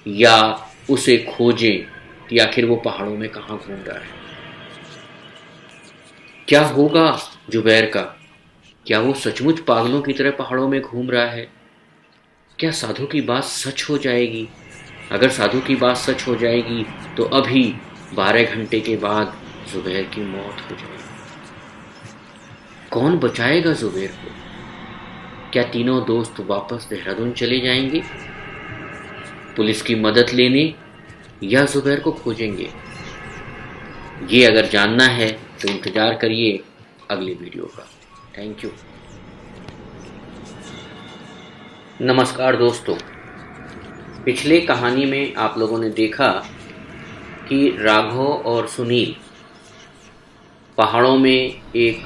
या उसे खोजें कि आखिर वो पहाड़ों में कहाँ घूम रहा है। क्या होगा जुबैर का? क्या वो सचमुच पागलों की तरह पहाड़ों में घूम रहा है? क्या साधु की बात सच हो जाएगी? अगर साधु की बात सच हो जाएगी तो अभी 12 घंटे के बाद जुबैर की मौत हो जाएगी। कौन बचाएगा जुबैर को? क्या तीनों दोस्त वापस देहरादून चले जाएंगे पुलिस की मदद लेने, या जुबैर को खोजेंगे? ये अगर जानना है तो इंतज़ार करिए अगले वीडियो का। Thank you. नमस्कार दोस्तों, पिछले कहानी में आप लोगों ने देखा कि राघव और सुनील पहाड़ों में एक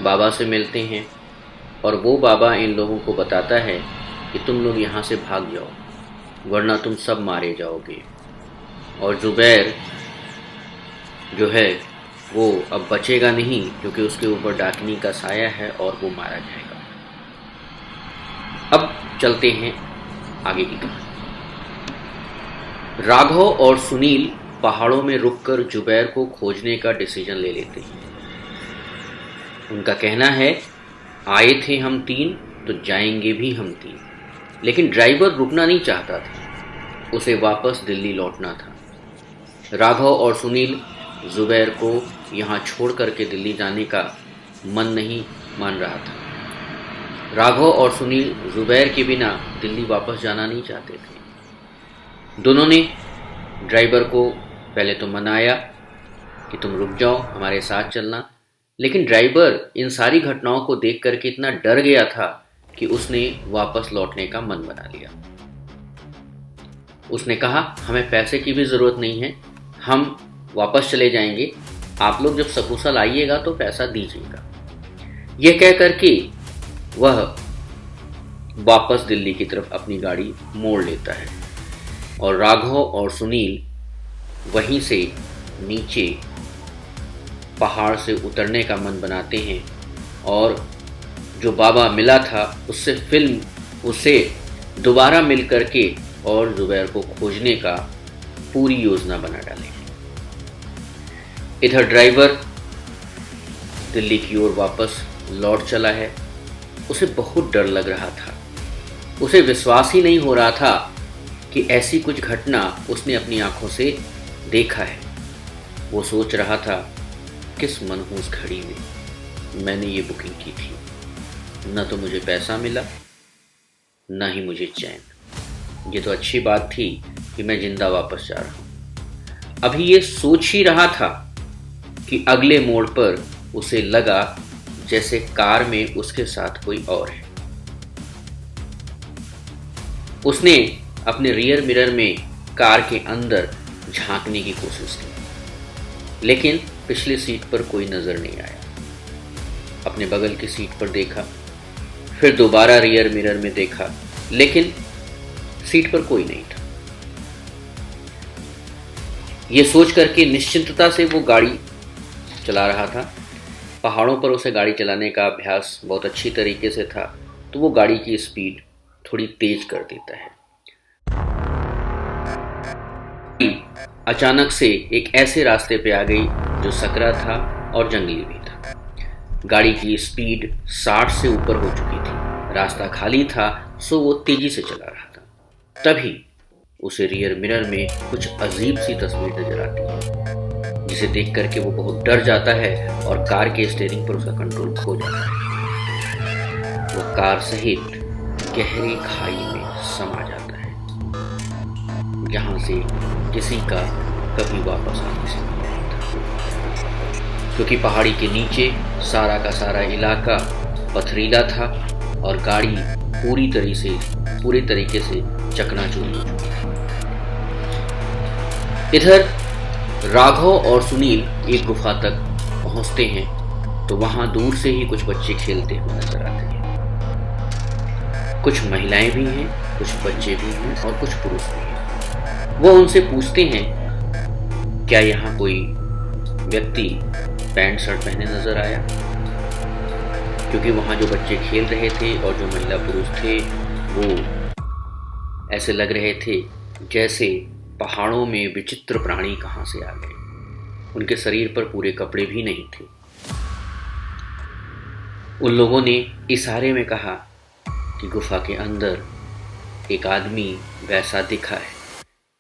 बाबा से मिलते हैं और वो बाबा इन लोगों को बताता है कि तुम लोग यहाँ से भाग जाओ वरना तुम सब मारे जाओगे, और जुबैर जो है वो अब बचेगा नहीं क्योंकि उसके ऊपर डाकिनी का साया है और वो मारा जाएगा। अब चलते हैं आगे की कहानी। राघव और सुनील पहाड़ों में रुककर जुबैर को खोजने का डिसीजन ले लेते हैं। उनका कहना है, आए थे हम 3 तो जाएंगे भी हम 3। लेकिन ड्राइवर रुकना नहीं चाहता था, उसे वापस दिल्ली लौटना था। राघव और सुनील जुबैर को यहाँ छोड़ करके दिल्ली जाने का मन नहीं मान रहा था। राघव और सुनील जुबैर के बिना दिल्ली वापस जाना नहीं चाहते थे। दोनों ने ड्राइवर को पहले तो मनाया कि तुम रुक जाओ, हमारे साथ चलना, लेकिन ड्राइवर इन सारी घटनाओं को देख करके इतना डर गया था कि उसने वापस लौटने का मन बना लिया। उसने कहा, हमें पैसे की भी ज़रूरत नहीं है, हम वापस चले जाएंगे, आप लोग जब सकुशल आइएगा तो पैसा दीजिएगा। यह कह करके वह वापस दिल्ली की तरफ अपनी गाड़ी मोड़ लेता है और राघव और सुनील वहीं से नीचे पहाड़ से उतरने का मन बनाते हैं और जो बाबा मिला था उससे दोबारा मिल करके और जुबैर को खोजने का पूरी योजना बना डालेंगे। इधर ड्राइवर दिल्ली की ओर वापस लौट चला है। उसे बहुत डर लग रहा था, उसे विश्वास ही नहीं हो रहा था कि ऐसी कुछ घटना उसने अपनी आंखों से देखा है। वो सोच रहा था, किस मनहूस घड़ी में मैंने ये बुकिंग की थी, न तो मुझे पैसा मिला न ही मुझे चैन। ये तो अच्छी बात थी कि मैं जिंदा वापस जा रहा हूँ। अभी ये सोच ही रहा था कि अगले मोड़ पर उसे लगा जैसे कार में उसके साथ कोई और है। उसने अपने रियर मिरर में कार के अंदर झांकने की कोशिश की, लेकिन पिछली सीट पर कोई नजर नहीं आया। अपने बगल की सीट पर देखा, फिर दोबारा रियर मिरर में देखा, लेकिन सीट पर कोई नहीं था। ये सोच करके निश्चिंतता से वो गाड़ी चला रहा था। पहाड़ों पर उसे गाड़ी चलाने का अभ्यास बहुत अच्छी तरीके से था, तो वो गाड़ी की स्पीड थोड़ी तेज कर देता है। अचानक से एक ऐसे रास्ते पे आ गई जो सकरा था और जंगली भी था। गाड़ी की स्पीड 60 से ऊपर हो चुकी थी। रास्ता खाली था, सो वो तेजी से चला रहा था। तभी उसे रियर मिरर में कुछ अजीब सी तस्वीर नजर आती है, जिसे देख करके वो बहुत डर जाता है और कार के स्टीयरिंग पर उसका कंट्रोल खो जाता है। वो कार सहित गहरी खाई में समा जाता है, जहां से किसी का कभी वापस आने से नहीं आता, क्योंकि पहाड़ी के नीचे सारा का सारा इलाका पथरीला था और गाड़ी पूरी तरीके से चकनाचूर हो चुकी थी। इधर राघव और सुनील एक गुफा तक पहुंचते हैं तो वहां दूर से ही कुछ बच्चे खेलते हुए नजर आते हैं। कुछ महिलाएं भी हैं, कुछ बच्चे भी हैं और कुछ पुरुष भी हैं। वो उनसे पूछते हैं, क्या यहाँ कोई व्यक्ति पैंट शर्ट पहने नजर आया? क्योंकि वहाँ जो बच्चे खेल रहे थे और जो महिला पुरुष थे वो ऐसे लग रहे थे जैसे पहाड़ों में विचित्र प्राणी कहाँ से आ गए। उनके शरीर पर पूरे कपड़े भी नहीं थे। उन लोगों ने इशारे में कहा कि गुफा के अंदर एक आदमी वैसा दिखा है,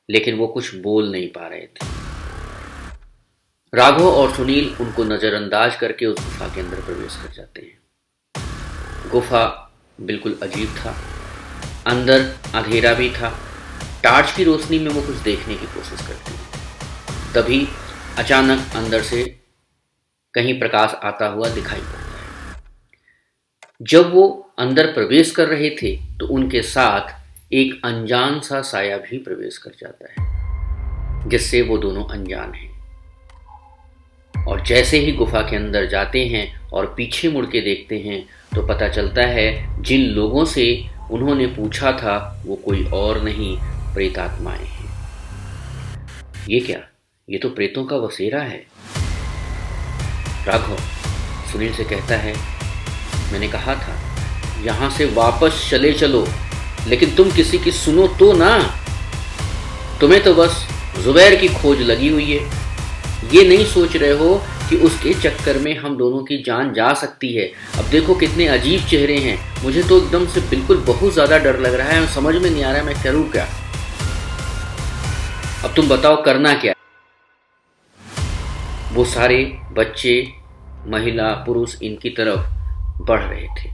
लेकिन वो कुछ बोल नहीं पा रहे थे। राघव और सुनील उनको नजरअंदाज करके उस गुफा के अंदर प्रवेश कर जाते हैं। गुफा बिल्कुल अजीब था। अंदर अंधेरा भी था। टार्च की रोशनी में वो कुछ देखने की कोशिश करते हैं। तभी अचानक अंदर से कहीं प्रकाश आता हुआ दिखाई पड़ता है। जब वो अंदर प्रवेश कर रहे थे तो उनके साथ एक अनजान सा साया भी प्रवेश कर जाता है, जिससे वो दोनों अनजान हैं। और जैसे ही गुफा के अंदर जाते हैं और पीछे मुड़ के देखते हैं तो पता चलता है जिन लोगों से उन्होंने पूछा था वो कोई और नहीं, प्रेतात्माएं हैं। ये क्या? ये तो प्रेतों का बसेरा है। राघव सुनील से कहता है, मैंने कहा था यहाँ से वापस चले चलो, लेकिन तुम किसी की सुनो तो ना। तुम्हें तो बस जुबैर की खोज लगी हुई है। ये नहीं सोच रहे हो कि उसके चक्कर में हम दोनों की जान जा सकती है। अब देखो कितने अजीब चेहरे हैं। मुझे तो एकदम से बिल्कुल बहुत ज़्यादा डर लग रहा है। समझ में नहीं आ रहा है मैं करूँ क्या। अब तुम बताओ करना क्या। वो सारे बच्चे, महिला, पुरुष इनकी तरफ बढ़ रहे थे।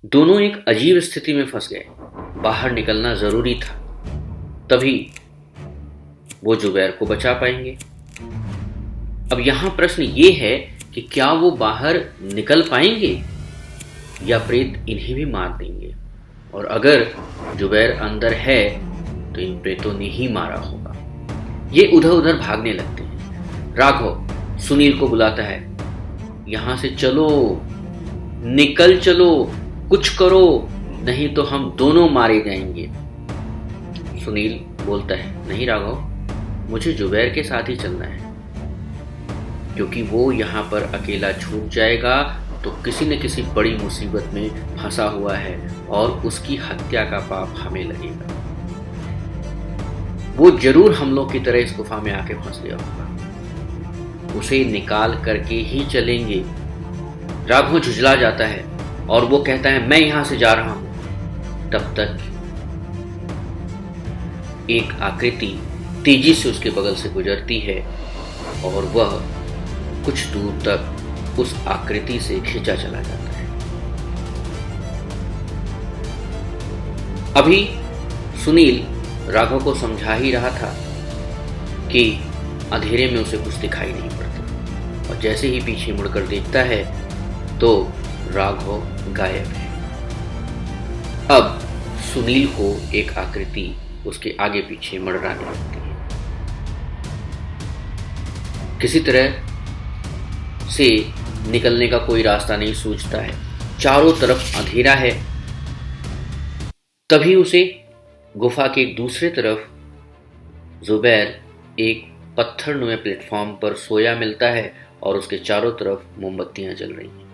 दोनों एक अजीब स्थिति में फंस गए। बाहर निकलना जरूरी था, तभी वो जुबैर को बचा पाएंगे। अब यहां प्रश्न ये है कि क्या वो बाहर निकल पाएंगे या प्रेत इन्हें भी मार देंगे। और अगर जुबैर अंदर है तो इन प्रेतों ने ही मारा होगा। ये उधर उधर भागने लगते हैं। राघव सुनील को बुलाता है, यहां से चलो, निकल चलो, कुछ करो, नहीं तो हम दोनों मारे जाएंगे। सुनील बोलता है, नहीं राघव, मुझे जुबैर के साथ ही चलना है, क्योंकि वो यहाँ पर अकेला छूट जाएगा तो किसी न किसी बड़ी मुसीबत में फंसा हुआ है और उसकी हत्या का पाप हमें लगेगा। वो जरूर हम लोग की तरह इस गुफा में आके फंस गया होगा। उसे निकाल करके ही चलेंगे। राघव झुंझला जाता है और वो कहता है, मैं यहां से जा रहा हूं। तब तक एक आकृति तेजी से उसके बगल से गुजरती है और वह कुछ दूर तक उस आकृति से खींचा चला जाता है। अभी सुनील राघव को समझा ही रहा था कि अंधेरे में उसे कुछ दिखाई नहीं पड़ता, और जैसे ही पीछे मुड़कर देखता है तो राघव गायब है। अब सुनील को एक आकृति उसके आगे पीछे मंडराने लगती है। किसी तरह से निकलने का कोई रास्ता नहीं सूझता है। चारों तरफ अंधेरा है। तभी उसे गुफा के एक दूसरे तरफ जुबैर एक पत्थरनुमा प्लेटफॉर्म पर सोया मिलता है और उसके चारों तरफ मोमबत्तियां जल रही हैं।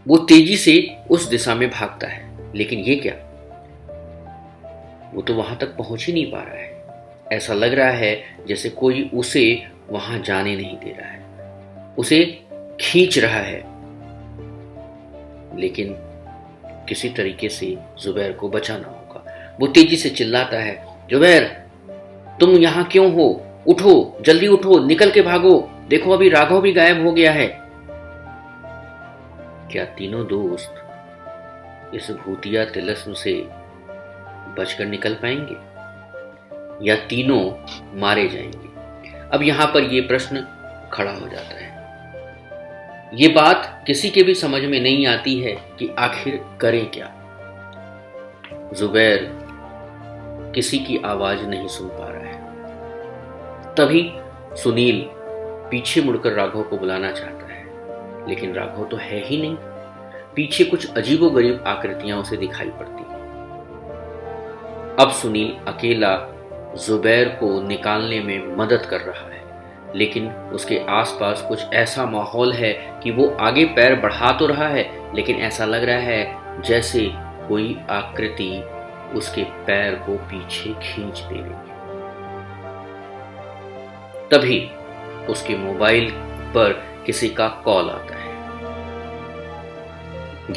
वो तेजी से उस दिशा में भागता है, लेकिन ये क्या, वो तो वहां तक पहुंच ही नहीं पा रहा है। ऐसा लग रहा है जैसे कोई उसे वहां जाने नहीं दे रहा है, उसे खींच रहा है। लेकिन किसी तरीके से जुबैर को बचाना होगा। वो तेजी से चिल्लाता है, जुबैर तुम यहां क्यों हो? उठो, जल्दी उठो, निकल के भागो, देखो अभी राघव भी गायब हो गया है। क्या तीनों दोस्त इस भूतिया तिलिस्म से बचकर निकल पाएंगे या तीनों मारे जाएंगे? अब यहां पर यह प्रश्न खड़ा हो जाता है। ये बात किसी के भी समझ में नहीं आती है कि आखिर करें क्या। जुबैर किसी की आवाज नहीं सुन पा रहा है। तभी सुनील पीछे मुड़कर राघव को बुलाना चाहता है, लेकिन राघव तो है ही नहीं। पीछे कुछ अजीबोगरीब आकृतियां उसे दिखाई पड़ती हैं। अब सुनील अकेला जुबैर को निकालने में मदद कर रहा है, लेकिन उसके आसपास कुछ ऐसा माहौल है कि वो आगे पैर बढ़ा तो रहा है, लेकिन ऐसा लग रहा है जैसे कोई आकृति उसके पैर को पीछे खींच दे रही है। तभी उसके मोबाइल पर किसी का कॉल आता है।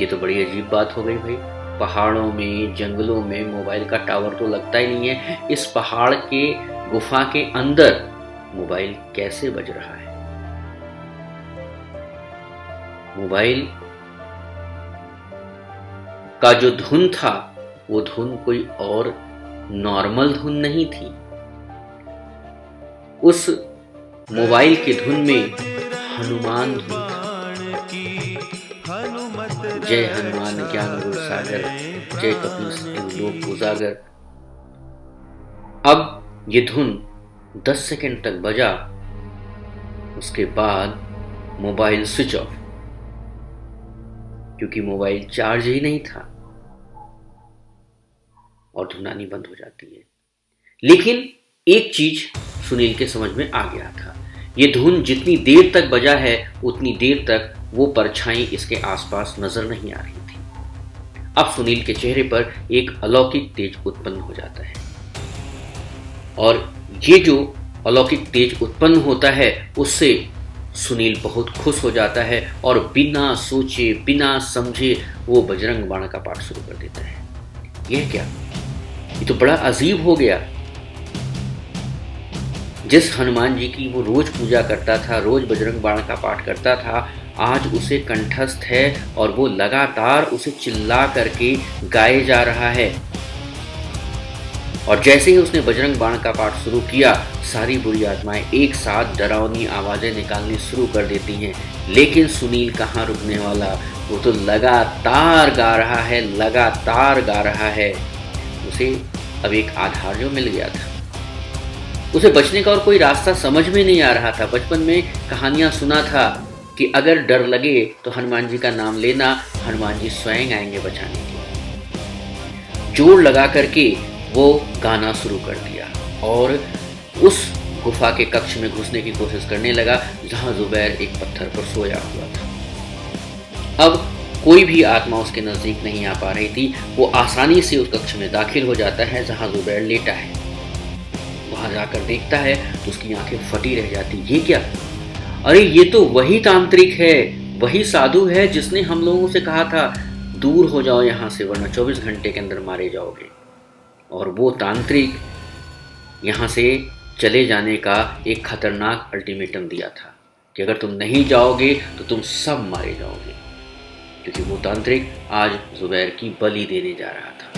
ये तो बड़ी अजीब बात हो गई भाई। पहाड़ों में, जंगलों में मोबाइल का टावर तो लगता ही नहीं है। इस पहाड़ के गुफा के अंदर मोबाइल कैसे बज रहा है? मोबाइल का जो धुन था वो धुन कोई और नॉर्मल धुन नहीं थी। उस मोबाइल की धुन में हनुमान धुन था। जय हनुमान ज्ञान गुण सागर, जय कपीस तिहु लोक उजागर। अब ये धुन 10 सेकंड तक बजा, उसके बाद मोबाइल स्विच ऑफ, क्योंकि मोबाइल चार्ज ही नहीं था और धुन आनी बंद हो जाती है। लेकिन एक चीज सुनील के समझ में आ गया था। ये धुन जितनी देर तक बजा है उतनी देर तक वो परछाई इसके आसपास नजर नहीं आ रही थी। अब सुनील के चेहरे पर एक अलौकिक तेज उत्पन्न हो जाता है और ये जो अलौकिक तेज उत्पन्न होता है उससे सुनील बहुत खुश हो जाता है और बिना सोचे बिना समझे वो बजरंग बाण का पाठ शुरू कर देता है। यह क्या? ये तो बड़ा अजीब हो गया। जिस हनुमान जी की वो रोज पूजा करता था, रोज बजरंग बाण का पाठ करता था, आज उसे कंठस्थ है और वो लगातार उसे चिल्ला करके गाए जा रहा है। और जैसे ही उसने बजरंग बाण का पाठ शुरू किया, सारी बुरी आत्माएं एक साथ डरावनी आवाजें निकालनी शुरू कर देती हैं। लेकिन सुनील कहाँ रुकने वाला, वो तो लगातार गा रहा है, लगातार गा रहा है। उसे अब एक आधार जो मिल गया था। उसे बचने का और कोई रास्ता समझ में नहीं आ रहा था। बचपन में कहानियां सुना था कि अगर डर लगे तो हनुमान जी का नाम लेना, हनुमान जी स्वयं आएंगे बचाने के लिए। जोर लगा करके वो गाना शुरू कर दिया और उस गुफा के कक्ष में घुसने की कोशिश करने लगा जहां जुबैर एक पत्थर पर सोया हुआ था। अब कोई भी आत्मा उसके नजदीक नहीं आ पा रही थी। वो आसानी से उस कक्ष में दाखिल हो जाता है जहां जुबैर लेटा है। वहां जाकर देखता है तो उसकी आंखें फटी रह जाती। ये क्या? अरे ये तो वही तांत्रिक है, वही साधु है जिसने हम लोगों से कहा था दूर हो जाओ यहाँ से वरना 24 घंटे के अंदर मारे जाओगे। और वो तांत्रिक यहाँ से चले जाने का एक खतरनाक अल्टीमेटम दिया था कि अगर तुम नहीं जाओगे तो तुम सब मारे जाओगे, क्योंकि वो तांत्रिक आज जुबैर की बलि देने जा रहा था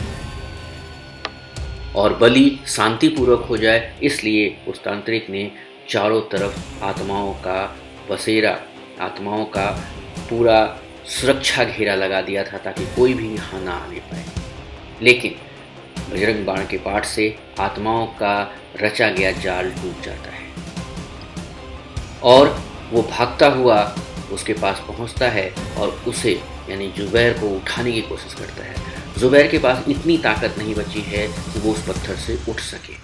और बलि शांतिपूर्वक हो जाए इसलिए उस तांत्रिक ने चारों तरफ आत्माओं का बसेरा, आत्माओं का पूरा सुरक्षा घेरा लगा दिया था ताकि कोई भी यहाँ ना आने पाए। लेकिन बजरंग बाण के पाठ से आत्माओं का रचा गया जाल टूट जाता है और वो भागता हुआ उसके पास पहुंचता है और उसे यानी जुबैर को उठाने की कोशिश करता है। जुबैर के पास इतनी ताकत नहीं बची है कि वो उस पत्थर से उठ सके।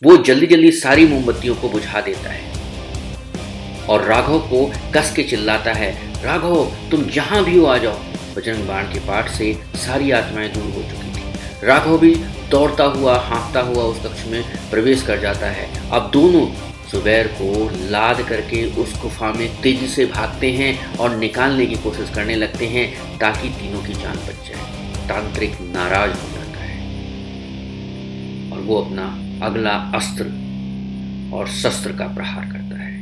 वो जल्दी जल्दी सारी मोमबत्तियों को बुझा देता है और राघव को कस के चिल्लाता है, राघव तुम जहां भी हो आ जाओ। बजरंग बाण के पाठ से सारी आत्माएं दूर हो चुकी थी। राघव भी दौड़ता हुआ, हाँफता हुआ उस कक्ष में प्रवेश कर जाता है। अब दोनों जुबैर को लाद करके उस गुफा में तेजी से भागते हैं और निकालने की कोशिश करने लगते हैं ताकि तीनों की जान बच जाए। तांत्रिक नाराज हो जाता है और वो अपना अगला अस्त्र और शस्त्र का प्रहार करता है।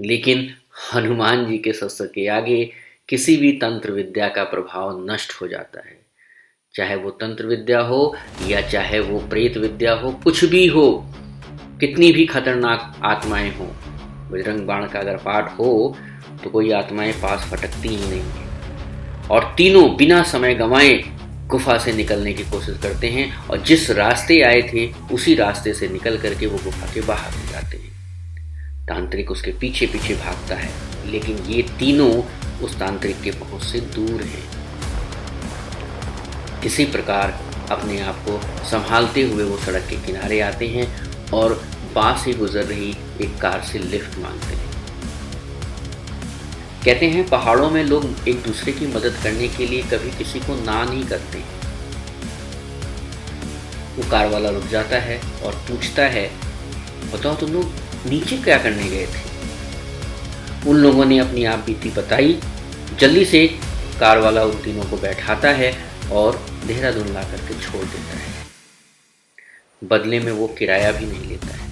लेकिन हनुमान जी के शस्त्र के आगे किसी भी तंत्र विद्या का प्रभाव नष्ट हो जाता है। चाहे वो तंत्र विद्या हो या चाहे वो प्रेत विद्या हो, कुछ भी हो, कितनी भी खतरनाक आत्माएं हो, बजरंग बाण का अगर पाठ हो तो कोई आत्माएं पास फटकती ही नहीं है। और तीनों बिना समय गंवाए गुफा से निकलने की कोशिश करते हैं और जिस रास्ते आए थे उसी रास्ते से निकल करके वो गुफा के बाहर हो जाते हैं। तांत्रिक उसके पीछे पीछे भागता है, लेकिन ये तीनों उस तांत्रिक के पहुंच से दूर हैं। किसी प्रकार अपने आप को संभालते हुए वो सड़क के किनारे आते हैं और पास ही गुजर रही एक कार से लिफ्ट मांगते हैं। कहते हैं पहाड़ों में लोग एक दूसरे की मदद करने के लिए कभी किसी को ना नहीं करते। वो कार वाला रुक जाता है और पूछता है, बताओ तुम लोग नीचे क्या करने गए थे? उन लोगों ने अपनी आप बीती बताई। जल्दी से कार वाला उन तीनों को बैठाता है और देहरादून ला करके छोड़ देता है। बदले में वो किराया भी नहीं लेता है।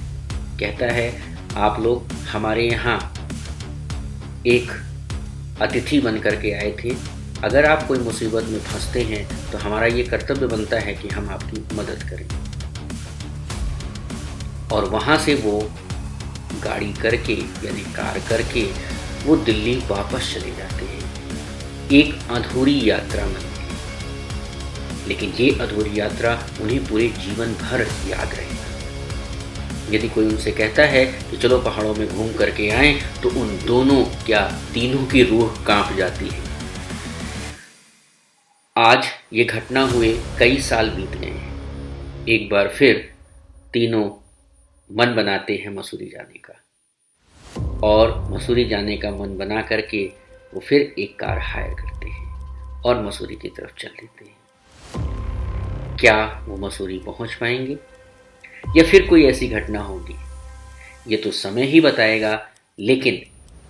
कहता है, आप लोग हमारे यहाँ एक अतिथि बन करके आए थे, अगर आप कोई मुसीबत में फंसते हैं तो हमारा ये कर्तव्य बनता है कि हम आपकी मदद करें। और वहाँ से वो गाड़ी करके यानी कार करके वो दिल्ली वापस चले जाते हैं, एक अधूरी यात्रा में। लेकिन ये अधूरी यात्रा उन्हें पूरे जीवन भर याद रहेगा। यदि कोई उनसे कहता है कि चलो पहाड़ों में घूम करके आएं, तो उन दोनों क्या तीनों की रूह कांप जाती है। आज ये घटना हुए कई साल बीत गए हैं। एक बार फिर तीनों मन बनाते हैं मसूरी जाने का, और मसूरी जाने का मन बना करके वो फिर एक कार हायर करते हैं और मसूरी की तरफ चल देते हैं। क्या वो मसूरी पहुंच पाएंगे या फिर कोई ऐसी घटना होगी, ये तो समय ही बताएगा। लेकिन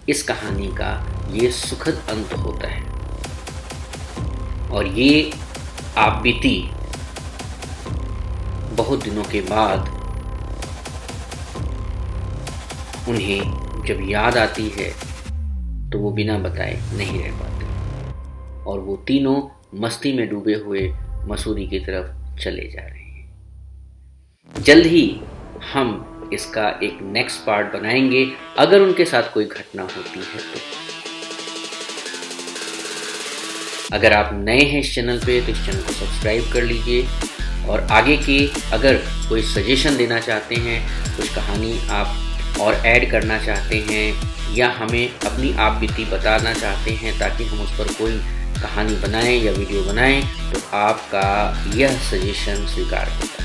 इस कहानी का ये सुखद अंत होता है और ये आप बीती बहुत दिनों के बाद उन्हें जब याद आती है तो वो बिना बताए नहीं रह पाते और वो तीनों मस्ती में डूबे हुए मसूरी की तरफ चले जा रहे हैं। जल्द ही हम इसका एक नेक्स्ट पार्ट बनाएंगे, अगर उनके साथ कोई घटना होती है तो। अगर आप नए हैं इस चैनल पे तो इस चैनल को सब्सक्राइब कर लीजिए, और आगे के अगर कोई सजेशन देना चाहते हैं, कुछ कहानी आप और ऐड करना चाहते हैं या हमें अपनी आप बीती बताना चाहते हैं ताकि हम उस पर कोई कहानी बनाएं या वीडियो बनाएं, तो आपका यह सजेशन स्वीकार होगा।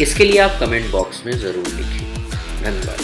इसके लिए आप कमेंट बॉक्स में ज़रूर लिखिए। धन्यवाद।